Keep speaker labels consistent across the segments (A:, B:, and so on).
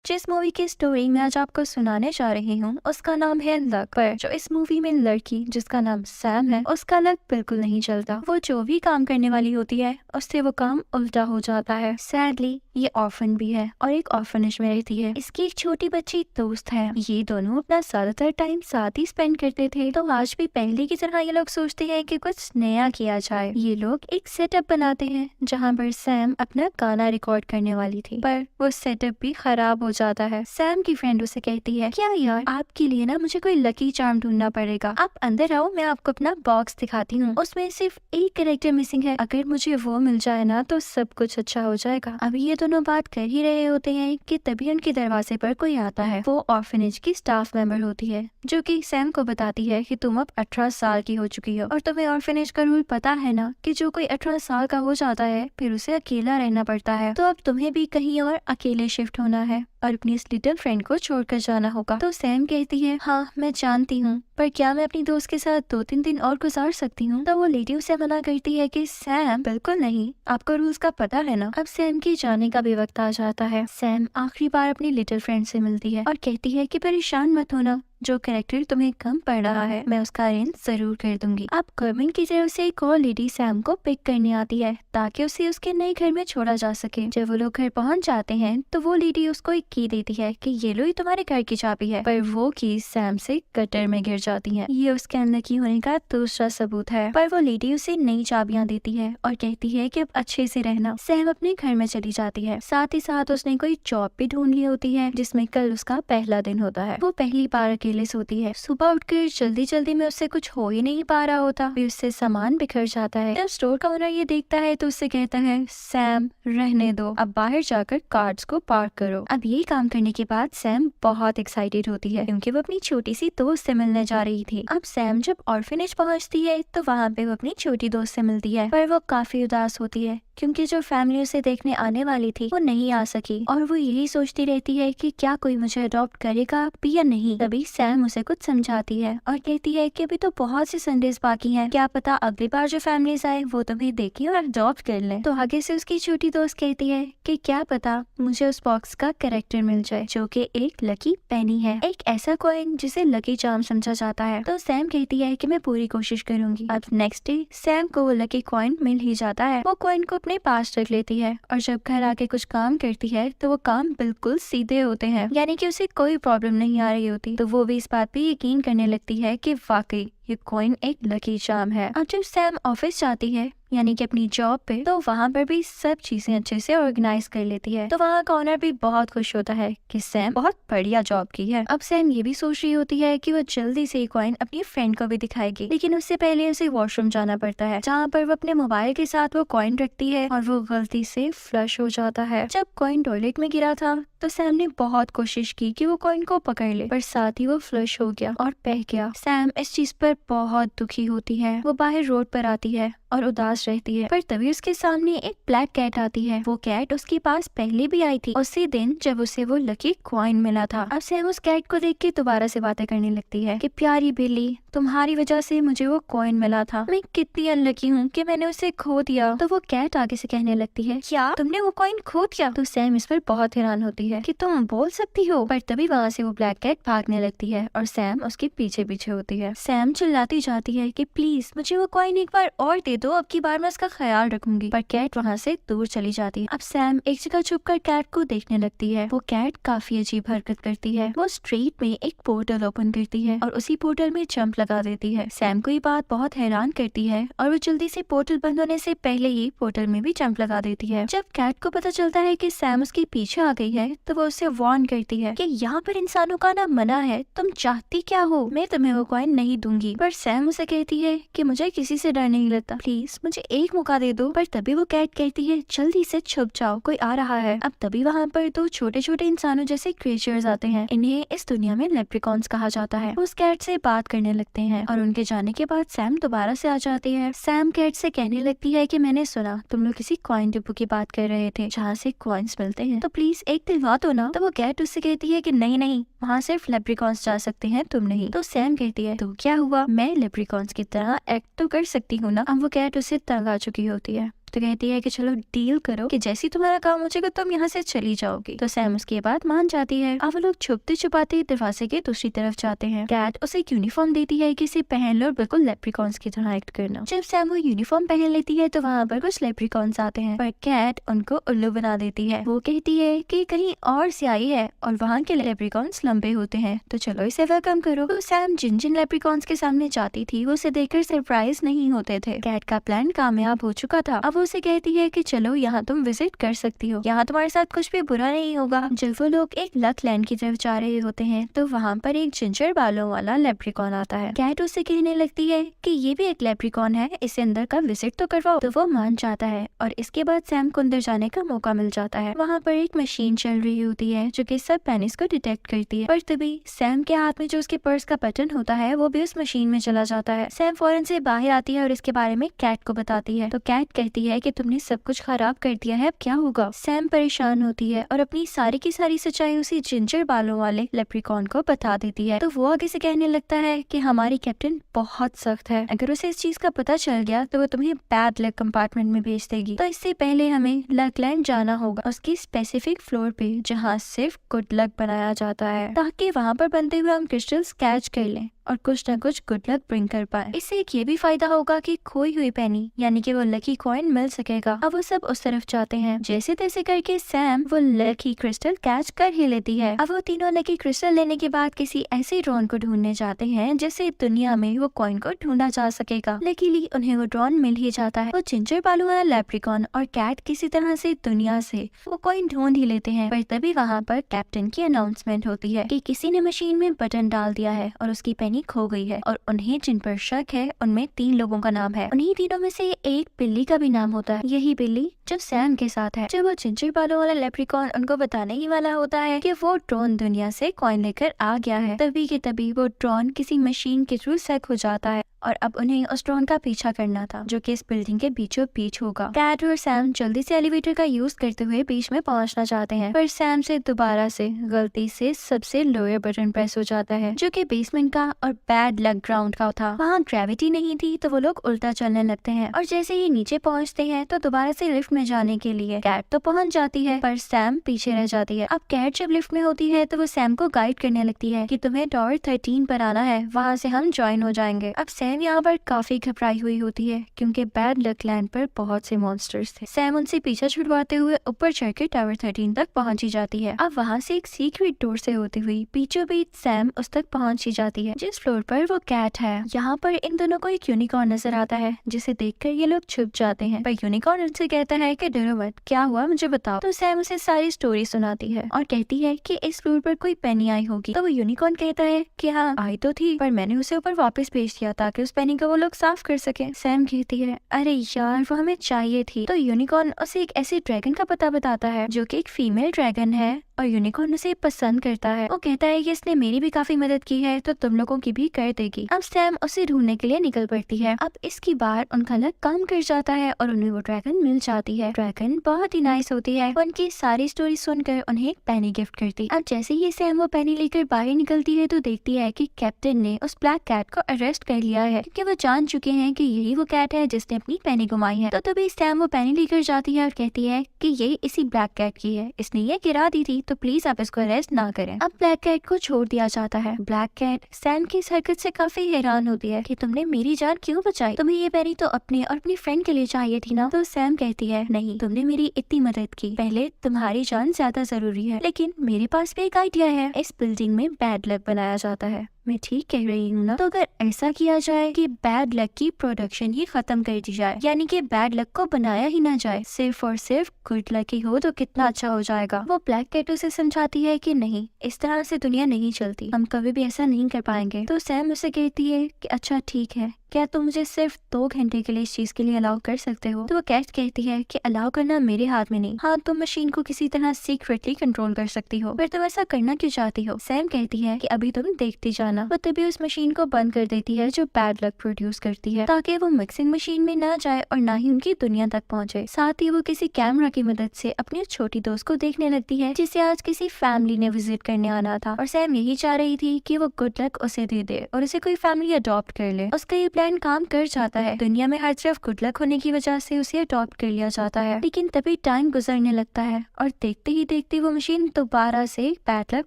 A: जिस मूवी की स्टोरी मैं आज आपको सुनाने जा रही हूँ उसका नाम है लक। पर जो इस मूवी में लड़की जिसका नाम सैम है उसका लक बिल्कुल नहीं चलता। वो जो भी काम करने वाली होती है उससे वो काम उल्टा हो जाता है। सैडली ये ऑर्फन भी है और एक ऑर्फनेज में रहती है। इसकी एक छोटी बच्ची दोस्त है। ये दोनों अपना ज्यादातर टाइम साथ ही स्पेंड करते थे। तो आज भी पहले की तरह ये लोग सोचते हैं कि कुछ नया किया जाए। ये लोग एक सेटअप बनाते हैं जहाँ पर सैम अपना गाना रिकॉर्ड करने वाली थी, पर वो सेटअप भी खराब हो जाता है। सैम की फ्रेंड उसे कहती है, क्या यार आपके लिए ना मुझे कोई लकी चार्म ढूंढना पड़ेगा। आप अंदर आओ, मैं आपको अपना बॉक्स दिखाती हूँ। उसमें सिर्फ एक कैरेक्टर मिसिंग है, अगर मुझे वो मिल जाए ना तो सब कुछ अच्छा हो जाएगा। अभी ये दोनों बात कर ही रहे होते हैं कि तभी उनके दरवाजे पर कोई आता है। वो ऑर्फनेज की स्टाफ मेंबर होती है जो कि सैम को बताती है कि तुम अब 18 साल की हो चुकी हो और तुम्हें ऑर्फनेज का रूल पता है ना कि जो कोई 18 साल का हो जाता है फिर उसे अकेला रहना पड़ता है। तो अब तुम्हें भी कहीं और अकेले शिफ्ट होना है और अपनी इस लिटिल फ्रेंड को छोड़कर जाना होगा। तो सैम कहती है, हाँ मैं जानती हूँ, पर क्या मैं अपनी दोस्त के साथ 2-3 दिन और गुजार सकती हूँ। तो वो लेडी उसे मना करती है कि सैम बिल्कुल नहीं, आपको रूल्स का पता है ना। अब सैम के जाने का भी वक्त आ जाता है। सैम आखिरी बार अपनी लिटिल फ्रेंड से मिलती है और कहती है कि परेशान मत होना, जो कैरेक्टर तुम्हें कम पड़ रहा है मैं उसका अरेंज जरूर कर दूंगी। अब गवर्नमेंट की तरफ से एक और लेडी सैम को पिक करने आती है ताकि उसे उसके नए घर में छोड़ा जा सके। जब वो लोग घर पहुंच जाते हैं तो वो लेडी उसको एक की देती है कि ये लो, ये तुम्हारे घर की चाबी है। पर वो की सैम से गटर में गिर जाती है। ये उसके अनलकी होने का दूसरा सबूत है। पर वो लेडी उसे नई चाबियां देती है और कहती है कि अब अच्छे से रहना। सैम अपने घर में चली जाती है। साथ ही साथ उसने कोई जॉब भी ढूंढ ली होती है जिसमें कल उसका पहला दिन होता है। वो पहली बार अकेले सोती है। सुबह उठकर जल्दी जल्दी में उससे कुछ हो ही नहीं पा रहा होता, फिर उससे सामान बिखर जाता है। जब स्टोर का ओनर ये देखता है तो उससे कहता है, सैम रहने दो, अब बाहर जाकर कार्ड्स को पार्क करो। अब ये काम करने के बाद सैम बहुत एक्साइटेड होती है क्योंकि वो अपनी छोटी सी दोस्त से मिलने जा रही थी। अब सैम जब ऑर्फनेज पहुंचती है तो वहाँ पे वो अपनी छोटी दोस्त से मिलती है, पर वो काफी उदास होती है क्योंकि जो फैमिली उसे देखने आने वाली थी वो नहीं आ सकी और वो यही सोचती रहती है कि क्या कोई मुझे अडॉप्ट करेगा भी या नहीं। तभी सैम उसे कुछ समझाती है और कहती है कि अभी तो बहुत से संडेज बाकी हैं, क्या पता अगली बार जो फैमिलीज आए वो तुम्हें देखें और अडॉप्ट कर लें। तो आगे से उसकी छोटी दोस्त कहती है कि क्या पता मुझे उस बॉक्स का कैरेक्टर मिल जाए जो कि एक लकी पेनी है, एक ऐसा कॉइन जिसे लकी चार्म समझा जाता है। तो सैम कहती है कि मैं पूरी कोशिश करूंगी। अब नेक्स्ट डे सैम को वो लकी कॉइन मिल ही जाता है। वो कॉइन को अपने पास रख लेती है और जब घर आके कुछ काम करती है तो वो काम बिल्कुल सीधे होते हैं, यानी कि उसे कोई प्रॉब्लम नहीं आ रही होती। तो वो भी इस बात पे यकीन करने लगती है कि वाकई ये कॉइन एक लकी चार्म है। अब जब सैम ऑफिस जाती है यानी कि अपनी जॉब पे, तो वहाँ पर भी सब चीजें अच्छे से ऑर्गेनाइज कर लेती है। तो वहाँ का ओनर भी बहुत खुश होता है कि सैम बहुत बढ़िया जॉब की है। अब सैम ये भी सोच रही होती है कि वो जल्दी से कॉइन अपनी फ्रेंड को भी दिखाएगी, लेकिन उससे पहले उसे वॉशरूम जाना पड़ता है जहाँ पर वो अपने मोबाइल के साथ वो कॉइन रखती है और वो गलती से फ्लश हो जाता है। जब कॉइन टॉयलेट में गिरा था तो सैम ने बहुत कोशिश की कि वो कॉइन को पकड़ ले, पर साथ ही वो फ्लश हो गया और बह गया। सैम इस चीज पर बहुत दुखी होती है। वो बाहर रोड पर आती है और उदास रहती है, पर तभी उसके सामने एक ब्लैक कैट आती है। वो कैट उसके पास पहले भी आई थी उसी दिन जब उसे वो लकी कॉइन मिला था। अब सैम उस कैट को देख के दोबारा से बातें करने लगती है कि प्यारी बिल्ली, तुम्हारी वजह से मुझे वो कॉइन मिला था, मैं कितनी अनलकी हूँ कि मैंने उसे खो दिया। तो वो कैट आगे से कहने लगती है, क्या तुमने वो कॉइन खो दिया? तो सैम इस पर बहुत हैरान होती है कि तुम बोल सकती हो, पर तभी वहाँ से वो ब्लैक कैट भागने लगती है और सैम उसके पीछे पीछे होती है। सैम चिल्लाती जाती है कि प्लीज मुझे वो कॉइन एक बार और दे दो, अब की बार मैं उसका ख्याल रखूंगी। पर कैट वहाँ से दूर चली जाती है। अब सैम एक जगह छुपकर कैट को देखने लगती है। वो कैट काफी अजीब हरकत करती है। वो स्ट्रीट में एक पोर्टल ओपन करती है और उसी पोर्टल में जंप लगा देती है। सैम को ये बात बहुत हैरान करती है और वो जल्दी से पोर्टल बंद होने से पहले ही पोर्टल में भी जंप लगा देती है। जब कैट को पता चलता है कि सैम उसके पीछे आ गई है तो वो उसे वार्न करती है कि यहाँ पर इंसानों का ना मना है, तुम चाहती क्या हो, मैं तुम्हें वो कॉइन नहीं दूंगी। पर सैम उसे कहती है कि मुझे किसी से डर नहीं लगता, प्लीज मुझे एक मौका दे दो। पर तभी वो कैट कहती है, जल्दी से छुप जाओ, कोई आ रहा है। अब तभी वहाँ पर दो छोटे छोटे इंसानों जैसे क्रिएचर्स आते हैं। इन्हें इस दुनिया में लेप्रिकॉन्स कहा जाता है। वो उस कैट से बात करने लगते हैं और उनके जाने के बाद सैम दोबारा से आ जाती है। सैम कैट से कहने लगती है कि मैंने सुना तुम लोग किसी कॉइन डिपो की बात कर रहे थे जहाँ से कॉइन्स मिलते हैं, तो प्लीज एक दिलवा दो ना। तो वो कैट उससे कहती है कि नहीं नहीं, वहाँ सिर्फ लेप्रिकॉन्स जा सकते हैं, तुम नहीं। तो सैम कहती है, तो क्या हुआ, मैं लेप्रिकॉन्स की तरह एक्ट तो कर सकती हूँ ना। अब वो कैट उससे तंग आ चुकी होती है तो कहती है कि चलो डील करो कि जैसी तुम्हारा काम हो जाएगा तुम यहाँ से चली जाओगी। तो सैम उसके बाद मान जाती है। अब वो लोग छुपते छुपाते दरवाजे के दूसरी तरफ जाते हैं। कैट उसे एक यूनिफॉर्म देती है कि इसे पहन लो और बिल्कुल लेप्रिकॉन्स की तरह एक्ट करना। जब सैम वो यूनिफॉर्म पहन लेती है तो वहाँ पर कुछ लेप्रिकॉन्स आते हैं, पर कैट उनको उल्लू बना देती है। वो कहती है कि कहीं और से आई है और वहाँ के लेप्रिकॉन्स लंबे होते हैं, तो चलो इसे वेलकम करो। तो सैम जिन जिन लेप्रिकॉन्स के सामने जाती थी वो उसे देखकर सरप्राइज नहीं होते थे। कैट का प्लान कामयाब हो चुका था। अब वो उसे कहती है कि चलो यहाँ तुम विजिट कर सकती हो, यहाँ तुम्हारे साथ कुछ भी बुरा नहीं होगा। जब वो लोग एक लक लैंड की तरफ जा रहे होते हैं तो वहाँ पर एक जिंजर बालों वाला लेप्रिकॉन आता है। कैट उससे कहने लगती है कि ये भी एक लेप्रिकॉन है, इसे अंदर का विजिट तो करवाओ। तो वो मान जाता है और इसके बाद सैम को अंदर जाने का मौका मिल जाता है। वहाँ पर एक मशीन चल रही होती है जो कि सब पेनिस को डिटेक्ट करती है, पर तभी सैम के हाथ में जो उसके पर्स का बटन होता है वो भी उस मशीन में चला जाता है। सैम फौरन से बाहर आती है और इसके बारे में कैट को बताती है। तो कैट कहती है कि तुमने सब कुछ खराब कर दिया है, अब क्या होगा। सैम परेशान होती है और अपनी सारी की सारी सच्चाई उसी जिंजर बालों वाले लेप्रिकॉन को बता देती है। तो वो आगे से कहने लगता है कि हमारी कैप्टन बहुत सख्त है, अगर उसे इस चीज का पता चल गया तो वो तुम्हें बैड लक कंपार्टमेंट में भेज देगी। तो इससे पहले हमें लकलैंड जाना होगा, उसकी स्पेसिफिक फ्लोर पे जहाँ सिर्फ गुड लक बनाया जाता है, ताकि वहाँ पर बनते हुए हम क्रिस्टल्स कैच कर लें और कुछ न कुछ गुड लक ब्रिंग कर पाए। इससे एक ये भी फायदा होगा कि खोई हुई पेनी यानी कि वो लकी कॉइन मिल सकेगा। अब वो सब उस तरफ जाते हैं। जैसे तैसे करके सैम वो लकी क्रिस्टल कैच कर ही लेती है। अब वो तीनों लकी क्रिस्टल लेने के बाद किसी ऐसे ड्रोन को ढूंढने जाते हैं जिससे दुनिया में वो कॉइन को ढूंढा जा सकेगा। लकीली उन्हें वो ड्रोन मिल ही जाता है। वो जिंजर बालू वाला लेप्रिकॉन और कैट किसी तरह से दुनिया से वो कॉइन ढूंढ ही लेते हैं, पर तभी वहाँ पर कैप्टन की अनाउंसमेंट होती है कि किसी ने मशीन में बटन डाल दिया है और उसकी पेनी खो गई है और उन्हें जिन पर शक है उनमें 3 लोगों का नाम है। उन्हीं तीनों में से एक बिल्ली का भी नाम होता है, यही बिल्ली जो सैम के साथ है। जब वो जिंजर बालों वाला लेप्रिकॉन उनको बताने ही वाला होता है कि वो ड्रोन दुनिया से कॉइन लेकर आ गया है, तभी के तभी वो ड्रोन किसी मशीन के थ्रू सेक हो जाता है और अब उन्हें उस ड्रोन का पीछा करना था जो कि इस बिल्डिंग के बीचों बीच होगा। कैट और सैम जल्दी से एलिवेटर का यूज करते हुए बीच में पहुंचना चाहते हैं, पर सैम से दोबारा से गलती से सबसे लोअर बटन प्रेस हो जाता है जो कि बेसमेंट का और बैड लक ग्राउंड का था। वहाँ ग्रेविटी नहीं थी तो वो लोग उल्टा चलने लगते हैं और जैसे ही नीचे पहुँचते हैं तो दोबारा से लिफ्ट में जाने के लिए कैट तो पहुँच जाती है पर सैम पीछे रह जाती है। अब कैट जब लिफ्ट में होती है तो वो सैम को गाइड करने लगती है कि तुम्हें टॉवर 13 पर आना है, वहाँ से हम ज्वाइन हो जाएंगे। अब सैम यहाँ पर काफी घबराई हुई होती है क्योंकि बैड लक लैंड पर बहुत से मॉन्स्टर्स थे। सैम उनसे पीछा छुड़वाते हुए ऊपर चढ़कर टावर 13 तक पहुंची जाती है। अब वहाँ से एक सीक्रेट डोर से होती हुई बीचों बीच सैम उस तक पहुंच ही जाती है जिस फ्लोर पर वो कैट है। यहाँ पर इन दोनों को एक यूनिकॉर्न नजर आता है जिसे देखकर ये लोग छुप जाते हैं, पर यूनिकॉर्न उनसे कहता है कि डरो मत, क्या हुआ मुझे बताओ। तो सैम उसे सारी स्टोरी सुनाती है और कहती है कि इस फ्लोर पर कोई पेनी आई होगी। तो वो यूनिकॉर्न कहता है कि हाँ आई तो थी, पर मैंने उसे ऊपर वापस भेज दिया ताकि उस पेनी को वो लोग साफ कर सके। सैम कहती है अरे यार वो हमें चाहिए थी। तो यूनिकॉर्न उसे एक ऐसे ड्रैगन का पता बताता है जो कि एक फीमेल ड्रैगन है और यूनिकॉर्न उसे पसंद करता है। वो कहता है कि इसने मेरी भी काफी मदद की है तो तुम लोगों की भी कर देगी। अब सैम उसे ढूंढने के लिए निकल पड़ती है। अब इसकी बार उनका लक काम कर जाता है और उन्हें वो ड्रैगन मिल जाती है। ड्रैगन बहुत ही नाइस होती है, उनकी सारी स्टोरी सुनकर उन्हें एक पेनी गिफ्ट करती है। अब जैसे ही सैम वो पेनी लेकर बाहर निकलती है तो देखती है कि कैप्टन ने उस ब्लैक कैट को अरेस्ट कर लिया है क्योंकि वो जान चुके हैं कि यही वो कैट है जिसने अपनी पेनी घुमाई है। तो तभी सैम वो पेनी लेकर जाती है और कहती है कि ये इसी ब्लैक कैट की है, इसने ये गिरा दी थी तो प्लीज आप इसको अरेस्ट ना करें। अब ब्लैक कैट को छोड़ दिया जाता है। ब्लैक कैट सैम की इस हरकत से काफी हैरान होती है कि तुमने मेरी जान क्यों बचाई, तुम्हें ये पेनी तो अपने और अपनी फ्रेंड के लिए चाहिए थी ना। तो सैम कहती है नहीं, तुमने मेरी इतनी मदद की, पहले तुम्हारी जान ज्यादा जरूरी है, लेकिन मेरे पास भी एक आइडिया है। इस बिल्डिंग में बैड लक बनाया जाता है, मैं ठीक कह रही हूँ ना। तो अगर ऐसा किया जाए कि बैड लक की प्रोडक्शन ही खत्म कर दी जाए, यानी कि बैड लक को बनाया ही ना जाए, सिर्फ और सिर्फ गुड लक ही हो, तो कितना अच्छा हो जाएगा। वो ब्लैक कैट उसे समझाती है कि नहीं, इस तरह से दुनिया नहीं चलती, हम कभी भी ऐसा नहीं कर पाएंगे। तो सैम उसे कहती है कि अच्छा ठीक है, क्या तुम मुझे सिर्फ 2 घंटे के लिए इस चीज के लिए अलाउ कर सकते हो। तो वो कैट कहती है कि अलाउ करना मेरे हाथ में नहीं, हाँ तुम मशीन को किसी तरह सीक्रेटली कंट्रोल कर सकती हो, पर तुम ऐसा करना क्यों चाहती हो। सैम कहती है कि अभी तुम देखती जाना। वो तभी उस मशीन को बंद कर देती है जो बैड लक प्रोड्यूस करती है, ताकि वो मिक्सिंग मशीन में ना जाए और ना ही उनकी दुनिया तक पहुँचे। साथ ही वो किसी कैमरा की मदद से अपनी छोटी दोस्त को देखने लगती है जिसे आज किसी फैमिली ने विजिट करने आना था, और सैम यही चाह रही थी कि वो गुड लक उसे दे दे और उसे कोई फैमिली अडॉप्ट कर ले। उसका ये प्लान काम कर जाता है। दुनिया में हर तरफ गुड लक होने की वजह से उसे अडॉप्ट कर लिया जाता है। लेकिन तभी टाइम गुजरने लगता है और देखते ही देखते वो मशीन दोबारा से बैड लक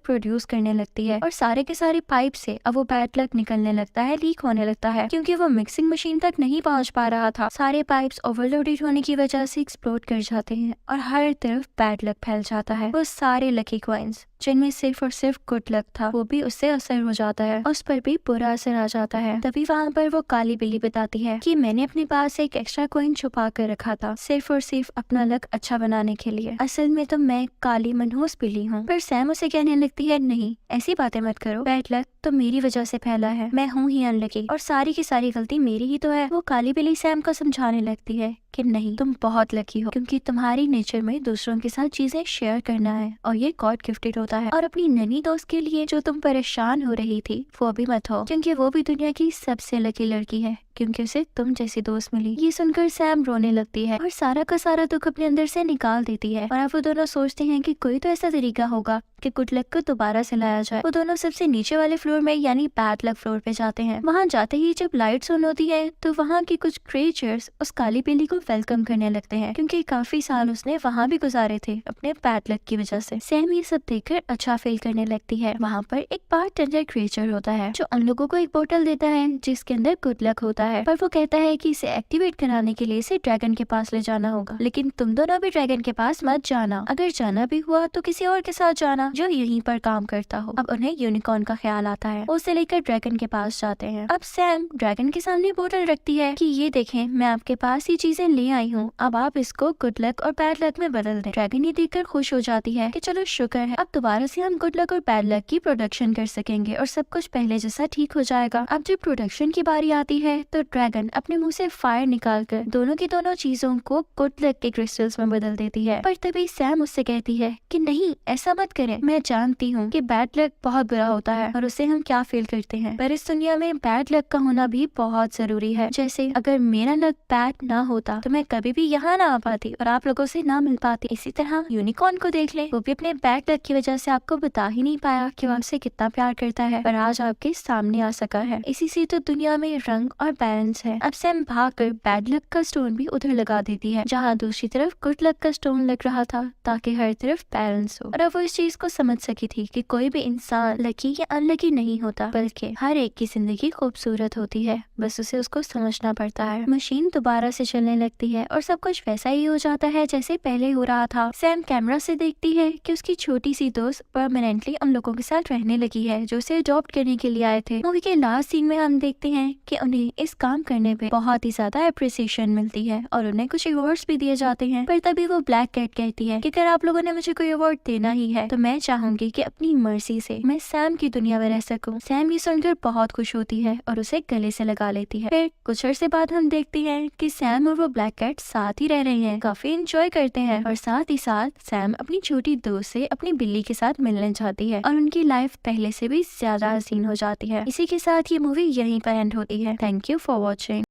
A: प्रोड्यूस करने लगती है और सारे के सारे पाइप से अब वो बैड लक निकलने लगता है, लीक होने लगता है क्योंकि वो मिक्सिंग मशीन तक नहीं पहुंच पा रहा था। सारे पाइप्स ओवरलोडेड होने की वजह से एक्सप्लोड कर जाते हैं और हर तरफ बैड लक फैल जाता है। वो सारे लकी कॉइंस जिनमें सिर्फ और सिर्फ गुड लक था वो भी उससे असर हो जाता है, उस पर भी बुरा असर आ जाता है। तभी वहाँ पर वो काली बिल्ली बताती है कि मैंने अपने पास एक एक्स्ट्रा कॉइन छुपा कर रखा था सिर्फ और सिर्फ अपना लक अच्छा बनाने के लिए। असल में तो मैं काली मनहूस बिल्ली हूँ। पर सैम उसे कहने लगती है नहीं, ऐसी बातें मत करो, बैड लक तो मेरी वजह से फैला है, मैं हूँ ही अनलकी और सारी की सारी गलती मेरी ही तो है। वो काली बिल्ली सैम को समझाने लगती है कि नहीं, तुम बहुत लकी हो क्योंकि तुम्हारी नेचर में दूसरों के साथ चीजें शेयर करना है और ये गॉड गिफ्टेड होता है। और अपनी नन्ही दोस्त के लिए जो तुम परेशान हो रही थी वो भी मत हो क्योंकि वो भी दुनिया की सबसे लकी लड़की है क्योंकि उसे तुम जैसी दोस्त मिली। ये सुनकर सैम रोने लगती है और सारा का सारा दुख अपने अंदर से निकाल देती है और अब वो दोनों सोचते हैं कि कोई तो ऐसा तरीका होगा कि गुड लक को दोबारा से लाया जाए। वो दोनों सबसे नीचे वाले फ्लोर में यानी बैड लक फ्लोर पे जाते हैं। वहाँ जाते ही जब लाइट्स ऑन होती है तो वहाँ की कुछ क्रिएचर्स उस काली बिल्ली को वेलकम करने लगते हैं क्योंकि काफी साल उसने वहाँ भी गुजारे थे अपने बैड लक की वजह से। सैम ये सब देखकर अच्छा फील करने लगती है। वहाँ पर एक बारटेंडर क्रिएचर होता है जो उन लोगों को एक बोतल देता है जिसके अंदर गुड लक होता है, पर वो कहता है कि इसे एक्टिवेट कराने के लिए इसे ड्रैगन के पास ले जाना होगा। लेकिन तुम दोनों भी ड्रैगन के पास मत जाना, अगर जाना भी हुआ तो किसी और के साथ जाना जो यहीं पर काम करता हो। अब उन्हें यूनिकॉर्न का ख्याल आता है, उसे लेकर ड्रैगन के पास जाते हैं। अब सैम ड्रैगन के सामने बोतल रखती है कि ये देखें, मैं आपके पास ये चीजें ले आई हूँ, अब आप इसको गुड लक और बैड लक में बदल दें। ड्रैगन ये देखकर खुश हो जाती है कि चलो शुक्र है, अब दोबारा से हम गुड लक और बैड लक की प्रोडक्शन कर सकेंगे और सब कुछ पहले जैसा ठीक हो जाएगा। अब जब प्रोडक्शन की बारी आती है तो ड्रैगन अपने मुंह से फायर निकालकर दोनों की दोनों चीजों को गुड लक के क्रिस्टल्स में बदल देती है। पर तभी सैम उससे कहती है कि नहीं, ऐसा मत करें, मैं जानती हूँ कि बैड लक बहुत बुरा होता है और उससे हम क्या फील करते हैं, पर इस दुनिया में बैड लक का होना भी बहुत जरूरी है। जैसे अगर मेरा लक बैड ना होता तो मैं कभी भी यहाँ ना आ पाती और आप लोगों से ना मिल पाती। इसी तरह यूनिकॉर्न को देख ले, वो भी अपने बैड लक की वजह से आपको बता ही नहीं पाया कि वो आपसे कितना प्यार करता है, पर आज आपके सामने आ सका है। इसी से तो दुनिया में रंग और बैलेंस है। अब सैम भागकर बैड लक का स्टोन भी उधर लगा देती है जहाँ दूसरी तरफ गुड लक का स्टोन लग रहा था, ताकि हर तरफ बैलेंस हो। और अब वो इस चीज को समझ सकी थी कि कोई भी इंसान लकी या अनलकी नहीं होता, बल्कि हर एक की जिंदगी खूबसूरत होती है, बस उसे उसको समझना पड़ता है। मशीन दोबारा से चलने लगती है और सब कुछ वैसा ही हो जाता है जैसे पहले हो रहा था। सैम कैमरा से देखती है कि उसकी छोटी सी दोस्त परमानेंटली उन लोगों के साथ रहने लगी है जो उसे अडॉप्ट करने के लिए आए थे। मूवी के लास्ट सीन में हम देखते हैं कि उन्हें इस काम करने पे बहुत ही ज्यादा अप्रिसिएशन मिलती है और उन्हें कुछ अवार्ड्स भी दिए जाते हैं। पर तभी वो ब्लैक कैट कहती है कि अगर आप लोगों ने मुझे कोई अवार्ड देना ही है तो मैं चाहूंगी कि अपनी मर्जी से मैं सैम की दुनिया में रह सकूं। सैम ये सुनकर बहुत खुश होती है और उसे गले से लगा लेती है। फिर कुछ अर्से बाद हम देखते हैं कि सैम और वो ब्लैक कैट साथ ही रह रहे हैं, काफी एंजॉय करते हैं और साथ ही साथ सैम अपनी छोटी दोस्त से अपनी बिल्ली के साथ मिलने जाती है और उनकी लाइफ पहले से भी ज्यादा हसीन हो जाती है। इसी के साथ ये मूवी यहीं पर एंड होती है। Thank you for watching.